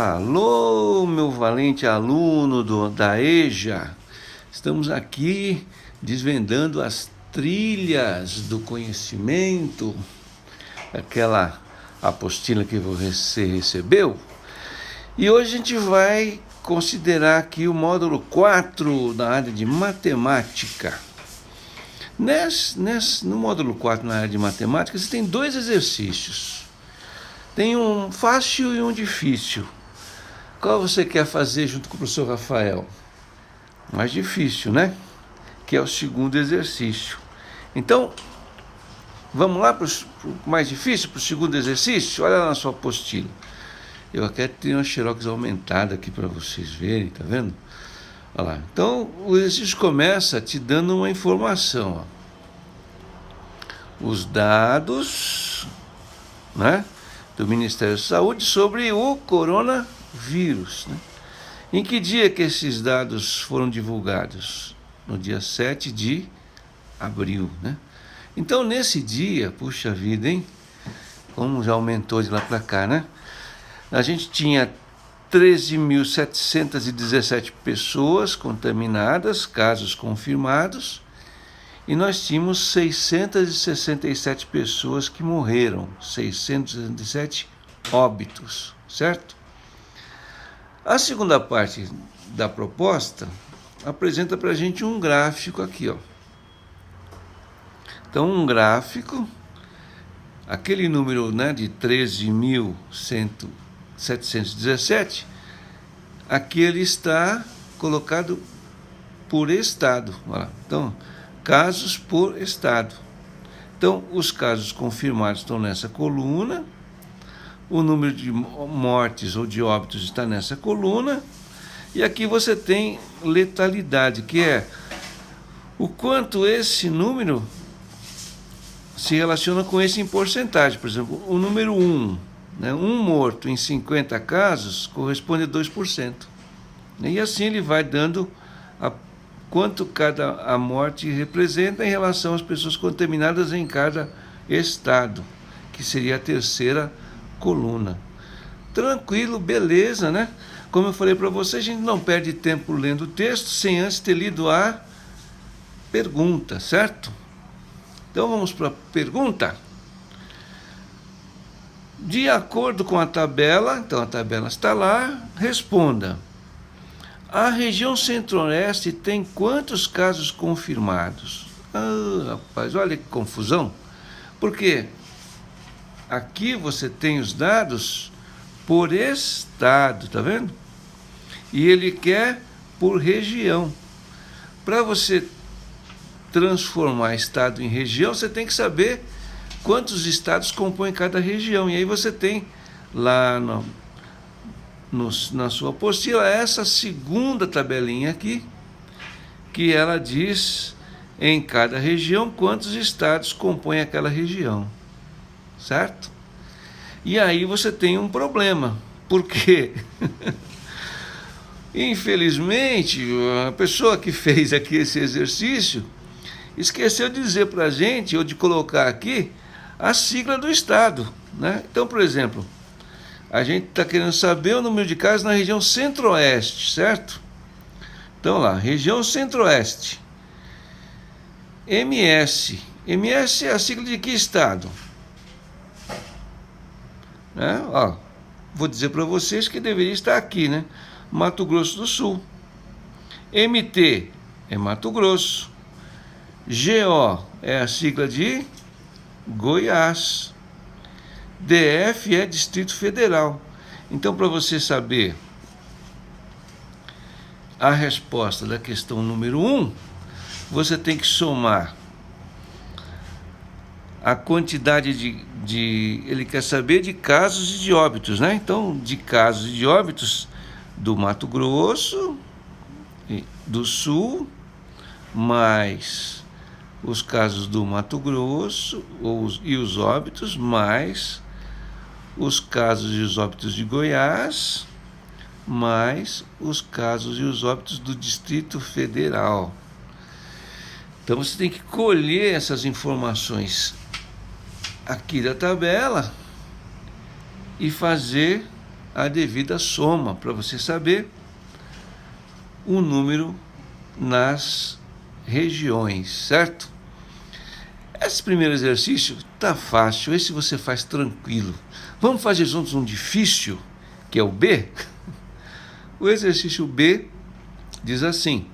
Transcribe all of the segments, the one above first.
Alô, meu valente aluno da EJA. Estamos aqui desvendando as trilhas do conhecimento, aquela apostila que você recebeu. E hoje a gente vai considerar aqui o módulo 4 da área de matemática. No módulo 4 na área de matemática, você tem dois exercícios. Tem um fácil e um difícil. Qual você quer fazer junto com o professor Rafael? Mais difícil, né? Que é o segundo exercício. Então, vamos lá para o mais difícil, para o segundo exercício? Olha lá na sua apostila. Eu até tenho uma xerox aumentada aqui para vocês verem, tá vendo? Olha lá. Então, o exercício começa te dando uma informação. Ó. Os dados, né, do Ministério da Saúde sobre o coronavírus, né? Em que dia que esses dados foram divulgados? No dia 7 de abril, né? Então, nesse dia, puxa vida, hein? Como já aumentou de lá para cá, né? A gente tinha 13.717 pessoas contaminadas, casos confirmados, e nós tínhamos 667 pessoas que morreram, 667 óbitos, certo? A segunda parte da proposta apresenta para a gente um gráfico aqui, ó. Então, um gráfico, aquele número, né, de 13.717, aqui ele está colocado por estado. Olha lá. Então, casos por estado. Então, os casos confirmados estão nessa coluna. O número de mortes ou de óbitos está nessa coluna. E aqui você tem letalidade, que é o quanto esse número se relaciona com esse em porcentagem. Por exemplo, o número 1, né, 1 morto em 50 casos corresponde a 2%. E assim ele vai dando quanto a morte representa em relação às pessoas contaminadas em cada estado, que seria a terceira coluna. Tranquilo, beleza, né? Como eu falei para você, a gente não perde tempo lendo o texto sem antes ter lido a pergunta, certo? Então vamos para a pergunta. De acordo com a tabela, então a tabela está lá, responda. A região centro-oeste tem quantos casos confirmados? Ah, rapaz, olha que confusão. Porque aqui você tem os dados por estado, tá vendo? E ele quer por região. Para você transformar estado em região, você tem que saber quantos estados compõem cada região. E aí você tem lá na sua apostila essa segunda tabelinha aqui, que ela diz em cada região quantos estados compõem aquela região, certo? E aí você tem um problema, porque infelizmente a pessoa que fez aqui esse exercício esqueceu de dizer para a gente, ou de colocar aqui, a sigla do estado, né? Então, por exemplo, a gente está querendo saber o número de casos na região centro-oeste, certo? Então lá, região centro-oeste. MS. MS é a sigla de que estado? Né? Ó, vou dizer para vocês que deveria estar aqui, né? Mato Grosso do Sul. MT é Mato Grosso. GO é a sigla de Goiás. DF é Distrito Federal. Então, para você saber a resposta da questão número 1, você tem que somar a quantidade ele quer saber de casos e de óbitos, né? Então, de casos e de óbitos do Mato Grosso do Sul, mais os casos do Mato Grosso e os óbitos, mais os casos e os óbitos de Goiás, mais os casos e os óbitos do Distrito Federal. Então você tem que colher essas informações aqui da tabela e fazer a devida soma para você saber o número nas regiões, certo? Esse primeiro exercício tá fácil, esse você faz tranquilo. Vamos fazer juntos um difícil, que é o B? O exercício B diz assim: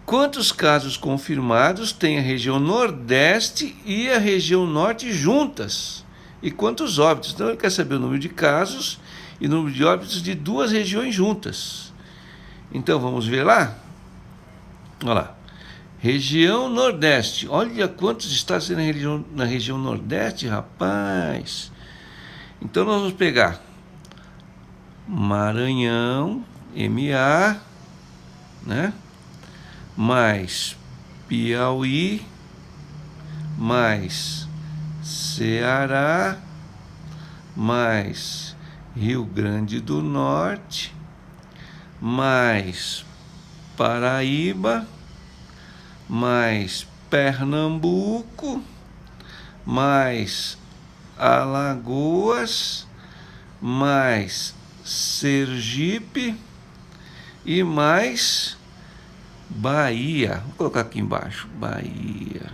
quantos casos confirmados tem a região Nordeste e a região Norte juntas? E quantos óbitos? Então ele quer saber o número de casos e o número de óbitos de duas regiões juntas. Então vamos ver lá? Olha lá. Região Nordeste. Olha quantos estados tem na região Nordeste, rapaz. Então nós vamos pegar Maranhão, MA, né? Mais Piauí, mais Ceará, mais Rio Grande do Norte, mais Paraíba, mais Pernambuco, mais Alagoas, mais Sergipe e mais Bahia. Vou colocar aqui embaixo, Bahia.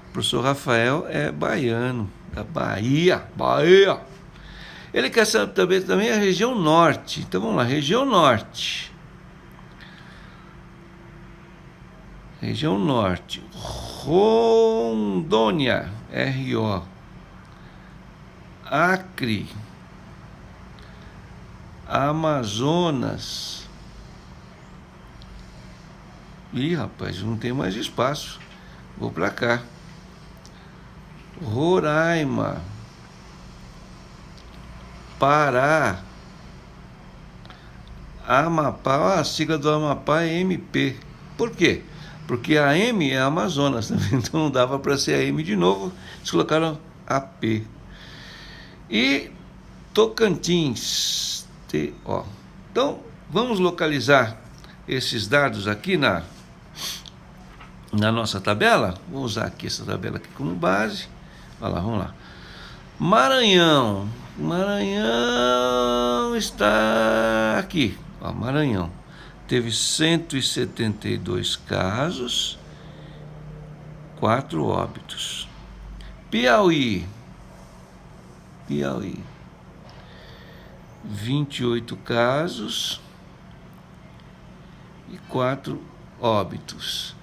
O professor Rafael é baiano, da Bahia. Ele quer saber também a região Norte. Então vamos lá, região Norte. Região Norte, Rondônia, RO, Acre, Amazonas. Ih, rapaz, não tem mais espaço. Vou para cá. Roraima, Pará, Amapá. A sigla do Amapá é MP. Por quê? Porque a M é Amazonas também, então não dava para ser a M de novo, eles colocaram AP. E Tocantins, TO. Então, vamos localizar esses dados aqui na nossa tabela. Vou usar aqui essa tabela aqui como base. Olha lá, vamos lá. Maranhão está aqui, ó, Maranhão. Teve 172 casos, 4 óbitos. Piauí, 28 casos e 4 óbitos.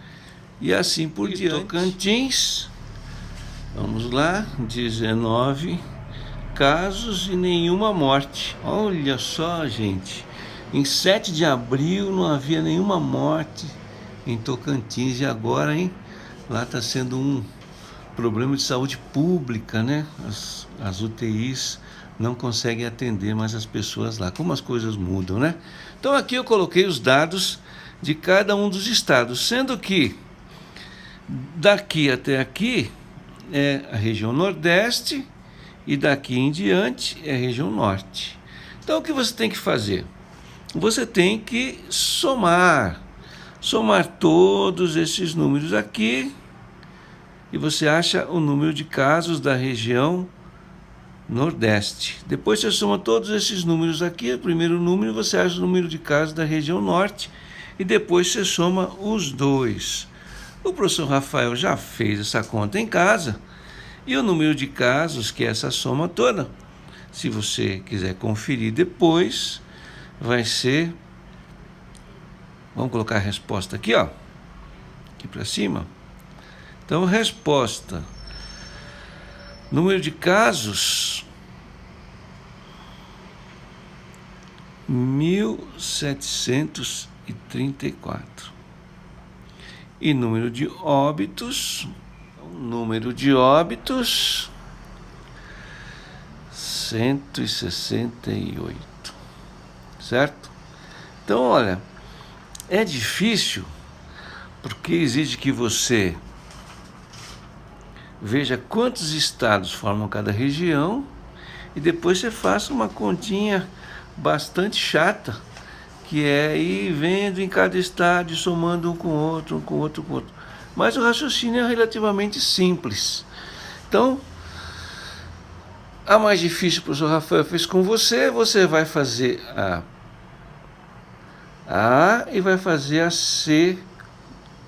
E assim por diante. Tocantins, vamos lá, 19 casos e nenhuma morte. Olha só, gente. Em 7 de abril não havia nenhuma morte em Tocantins e agora, hein? Lá está sendo um problema de saúde pública, né? As UTIs não conseguem atender mais as pessoas lá. Como as coisas mudam, né? Então aqui eu coloquei os dados de cada um dos estados, sendo que daqui até aqui é a região Nordeste e daqui em diante é a região Norte. Então o que você tem que fazer? Você tem que somar todos esses números aqui e você acha o número de casos da região Nordeste. Depois você soma todos esses números aqui, o primeiro número você acha o número de casos da região Norte e depois você soma os dois. O professor Rafael já fez essa conta em casa e o número de casos, que é essa soma toda, se você quiser conferir depois, vai ser, vamos colocar a resposta aqui, ó, aqui para cima. Então, resposta, número de casos, 1.734. E número de óbitos, 168. Certo? Então, olha, é difícil porque exige que você veja quantos estados formam cada região e depois você faça uma continha bastante chata, que é ir vendo em cada estado, somando um com o outro, um com o outro, com o outro. Mas o raciocínio é relativamente simples. Então, A mais difícil, o professor Rafael fez com você, você vai fazer a A e vai fazer a C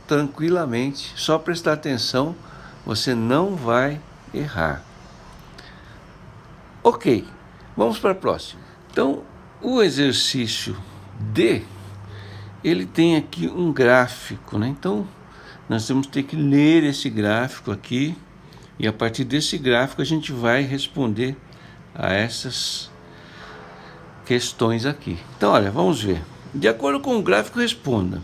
tranquilamente. Só prestar atenção, você não vai errar. Ok, vamos para a próxima. Então, o exercício D, ele tem aqui um gráfico, né? Então, nós temos que ter que ler esse gráfico aqui, e a partir desse gráfico a gente vai responder a essas questões aqui. Então, olha, vamos ver. De acordo com o gráfico, responda.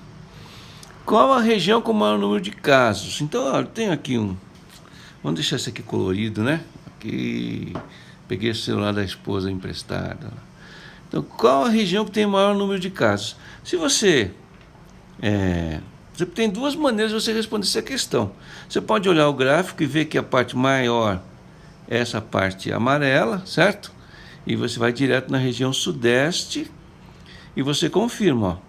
Qual a região com o maior número de casos? Então, olha, tem aqui um... Vamos deixar esse aqui colorido, né? Aqui, peguei o celular da esposa emprestado. Então, qual a região que tem o maior número de casos? Se você... Você tem duas maneiras de você responder essa questão. Você pode olhar o gráfico e ver que a parte maior é essa parte amarela, certo? E você vai direto na região sudeste e você confirma,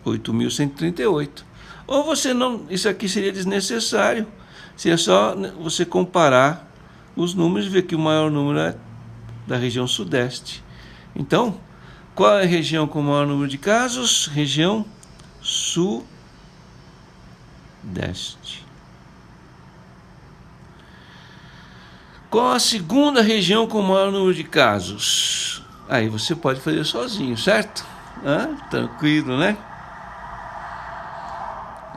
ó, 8.138. Ou você não, isso aqui seria desnecessário, se é só você comparar os números e ver que o maior número é da região sudeste. Então, qual é a região com o maior número de casos? Região sudeste. Qual a segunda região com o maior número de casos? Aí você pode fazer sozinho, certo? Tranquilo, né?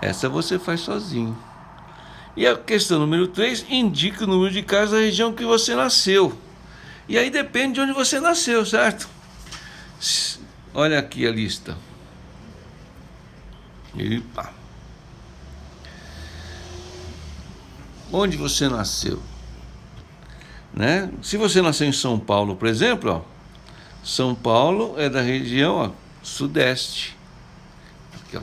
Essa você faz sozinho. E a questão número 3, indica o número de casos da região que você nasceu. E aí depende de onde você nasceu, certo? Olha aqui a lista. Epa. Onde você nasceu? Né? Se você nasceu em São Paulo, por exemplo, ó, São Paulo é da região, ó, sudeste. Aqui, ó.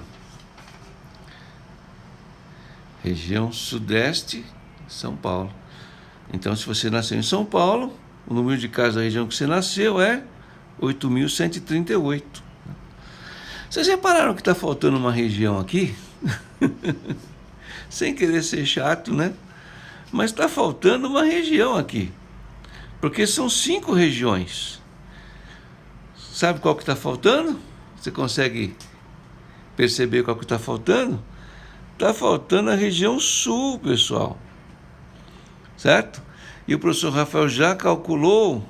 Região sudeste, São Paulo. Então, se você nasceu em São Paulo, o número de casos da região que você nasceu é 8.138. Vocês repararam que está faltando uma região aqui? Sem querer ser chato, né? Mas está faltando uma região aqui. Porque são 5 regiões. Sabe qual que está faltando? Você consegue perceber qual que está faltando? Está faltando a região sul, pessoal. Certo? E o professor Rafael já calculou.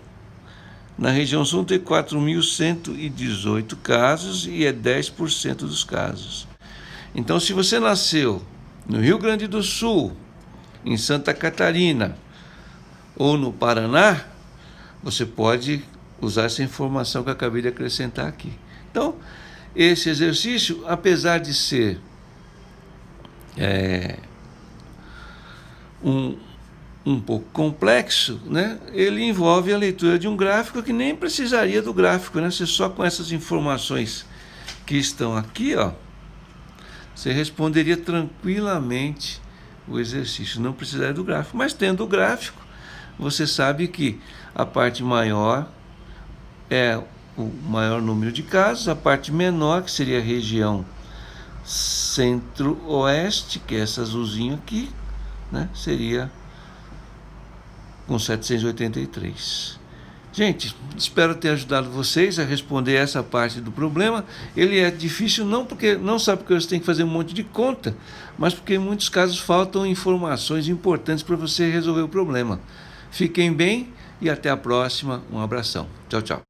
Na região sul tem 4.118 casos e é 10% dos casos. Então, se você nasceu no Rio Grande do Sul, em Santa Catarina ou no Paraná, você pode usar essa informação que eu acabei de acrescentar aqui. Então, esse exercício, apesar de ser um pouco complexo, né? Ele envolve a leitura de um gráfico que nem precisaria do gráfico, né? Você só com essas informações que estão aqui, ó, você responderia tranquilamente o exercício, não precisaria do gráfico. Mas tendo o gráfico, você sabe que a parte maior é o maior número de casos, a parte menor, que seria a região centro-oeste, que é essa azulzinho aqui, né? Seria com 783. Gente, espero ter ajudado vocês a responder essa parte do problema. Ele é difícil não só porque você tem que fazer um monte de conta, mas porque em muitos casos faltam informações importantes para você resolver o problema. Fiquem bem e até a próxima. Um abração. Tchau, tchau.